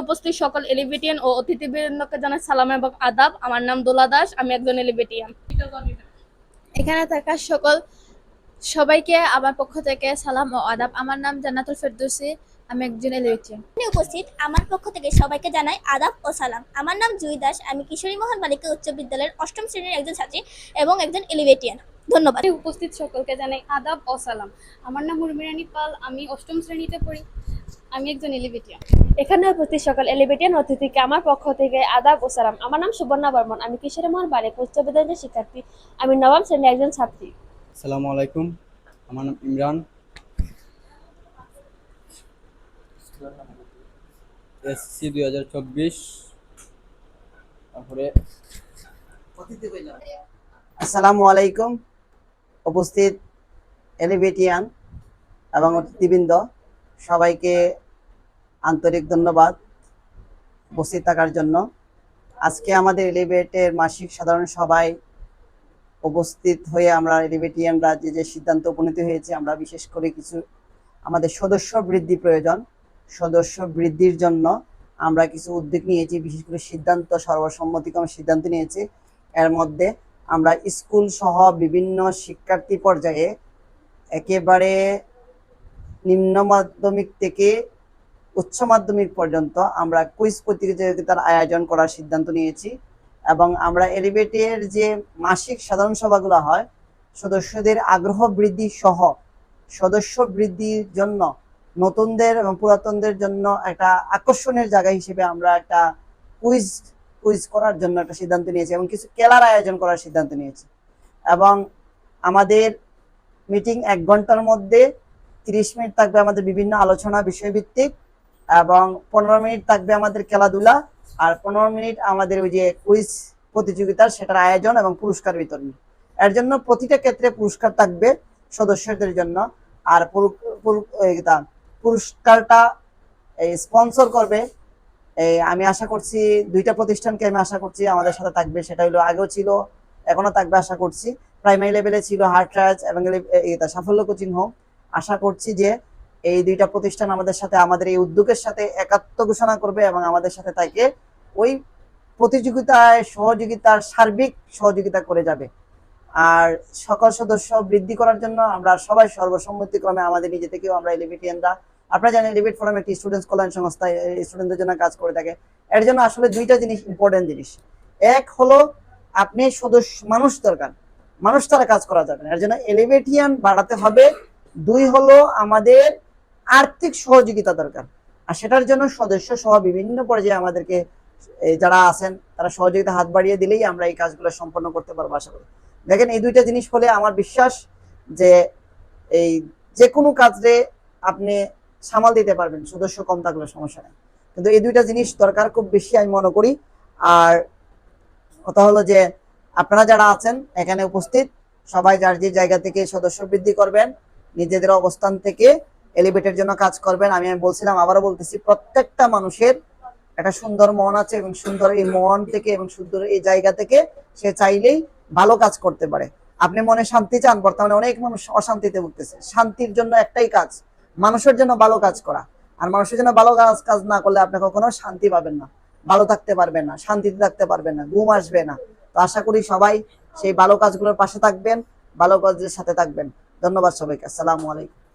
উপস্থিত সকল এলিভেটিয়ান ও অতিথিবৃন্দকে জানাই সালাম এবং আদাব। আমার নাম দোলা দাস, আমি একজন এলিভেটিয়ান। এখানে থাকা সকল সবাইকে আমার পক্ষ থেকে সালাম ও আদাব। আমার নাম জান্নাতুল ফেরদৌসী, আমি একজন এলিভেটিয়ান। উপস্থিত আমার পক্ষ থেকে সবাইকে জানাই আদাব ও সালাম। আমার নাম জুই দাস, আমি কিশোরী মোহন বালিকা উচ্চ বিদ্যালয়ের অষ্টম শ্রেণীর একজন ছাত্রী এবং একজন এলিভেটিয়ান। ধন্যবাদ। উপস্থিত সকলকে জানাই আদাব ও সালাম। আমার নাম উর্মিরানী পাল, আমি অষ্টম শ্রেণীতে পড়ি, আমি একজন এলিভেটিয়ান। এখানে উপস্থিত সকল এলিভেটিয়ান অতিথিকে আমার পক্ষ থেকে আদাব ও সালাম। আমার নাম সুবর্ণা বর্মন, আমি কিশোরী মোহন বালিকা উচ্চ বিদ্যালয়ের শিক্ষার্থী, আমি নবম শ্রেণীর একজন ছাত্রী। আসসালামু আলাইকুম, আমার নাম ইমরান, এসসি 2024। তারপরে আসসালামু আলাইকুম, উপস্থিত এলিভেটিয়ান এবং অতিথিবৃন্দ সবাইকে আন্তরিক ধন্যবাদ উপস্থিত থাকার জন্য। আজকে আমাদের এলিভেটের মাসিক সাধারণ সভায় উপস্থিত হয়ে আমরা এলিভেটিয়ানরা যে সিদ্ধান্ত উপনীত হয়েছে, আমরা বিশেষ করে কিছু আমাদের সদস্য বৃদ্ধি প্রয়োজন। সদস্য বৃদ্ধির জন্য আমরা কিছু উদ্যোগ নিয়েছি, বিশেষ করে সিদ্ধান্ত সর্বসম্মতিক্রমে সিদ্ধান্ত নিয়েছি। এর মধ্যে আমরা স্কুল সহ বিভিন্ন শিক্ষার্থী পর্যায়ে একেবারে নিম্ন মাধ্যমিক থেকে উচ্চ মাধ্যমিক পর্যন্ত আমরা কুইজ প্রতিযোগিতার আয়োজন করার সিদ্ধান্ত নিয়েছি। এবং আমরা এলিভেটের যে মাসিক সাধারণ সভাগুলো হয়, সদস্যদের আগ্রহ বৃদ্ধি সহ সদস্য বৃদ্ধির জন্য নতুনদের এবং পুরাতনদের জন্য একটা আকর্ষণের জায়গা হিসেবে আমরা একটা কুইজ করার জন্য একটা সিদ্ধান্ত নিয়েছি এবং কিছু খেলার আয়োজন করার সিদ্ধান্ত নিয়েছি। এবং আমাদের মিটিং 1 ঘন্টার মধ্যে 30 মিনিট থাকবে আমাদের বিভিন্ন আলোচনা বিষয়ভিত্তিক, এবং 15 মিনিট থাকবে আমাদের খেলাধুলা, আর 15 মিনিট আমাদের ওই যে কুইজ প্রতিযোগিতার সেটার আয়োজন এবং পুরস্কার বিতরণ। এর জন্য প্রতিটা ক্ষেত্রে পুরস্কার থাকবে সদস্যদের জন্য। আর পুরস্কারটা স্পন্সর করবে আমি আশা করছি 2টা প্রতিষ্ঠানকে আমি আশা করছি আমাদের সাথে থাকবে। সেটা হলো আগেও ছিল, এখনো থাকবে আশা করছি। প্রাইমারি লেভেলে ছিল হার্টরাজ এবং সাফল্য কোচিং হোম। আশা করছি যে এই 2টা প্রতিষ্ঠান আমাদের সাথে, আমাদের এই উদ্যোগের সাথে একাত্ম ঘোষণা করবে এবং আমাদের সাথে থাকে ওই প্রতিযোগিতায় সহযোগিতার সার্বিক সহযোগিতা করে যাবে। আর সকল সদস্য বৃদ্ধি করার জন্য আমরা সবাই সর্বসম্মতিক্রমে আমাদের নিজে থেকেও আমরা এলিভেটিয়ানরা, আপনারা জানেন এলিভেট ফোরাম একটি স্টুডেন্টস কল্যাণ সংস্থা, স্টুডেন্টদের জন্য কাজ করে থাকে। এর জন্য আসলে 2টা জিনিস ইম্পর্টেন্ট জিনিস। এক হলো আপনি সদস্য মানুষ দরকার, মানুষ তারা কাজ করা যাবে না, এর জন্য এলিভেটিয়ান বাড়াতে হবে। 2 হলো আমাদের আর্থিক সহযোগিতা দরকার, আর সেটার জন্য সদস্য সহ বিভিন্ন পর্যায়ে আমাদেরকে যারা আছেন তারা সহযোগিতা হাত বাড়িয়ে দিলেই আমরা এই কাজগুলো সম্পন্ন করতে পারবো আশা করি। দেখেন এই 2টা জিনিস হলে আমার বিশ্বাস যে এই যে কোনো কাজে আপনি সামাল দিতে পারবেন, সদস্য কম থাকলে সমস্যা নেই। কিন্তু এই 2টা জিনিস দরকার খুব বেশি আমি মনে করি। আর কথা হলো যে আপনারা যারা আছেন এখানে উপস্থিত সবাই যার যে জায়গা থেকে সদস্য বৃদ্ধি করবেন, নিজেদের অবস্থান থেকে এলিভেটের জন্য কাজ করবেন। আমি বলছিলাম, আবারও বলতেছি, প্রত্যেকটা মানুষের একটা সুন্দর মন আছে এবং সুন্দর এই মন থেকে এবং সুন্দর এই জায়গা থেকে সে চাইলেই ভালো কাজ করতে পারে। আপনি মনে শান্তি চান, বর্তমানে অনেক মানুষ অশান্তিতে ভুগতেছে। শান্তির জন্য একটাই কাজ, মানুষের জন্য ভালো কাজ করা। আর মানুষের জন্য ভালো কাজ না করলে আপনি কখনো শান্তি পাবেন না, ভালো থাকতে পারবেন না, শান্তিতে থাকতে পারবেন না, ঘুম আসবে না। তো আশা করি সবাই সেই ভালো কাজগুলোর পাশে থাকবেন, ভালো কাজের সাথে থাকবেন। ধন্যবাদ সবাইকে। আসসালামু আলাইকুম।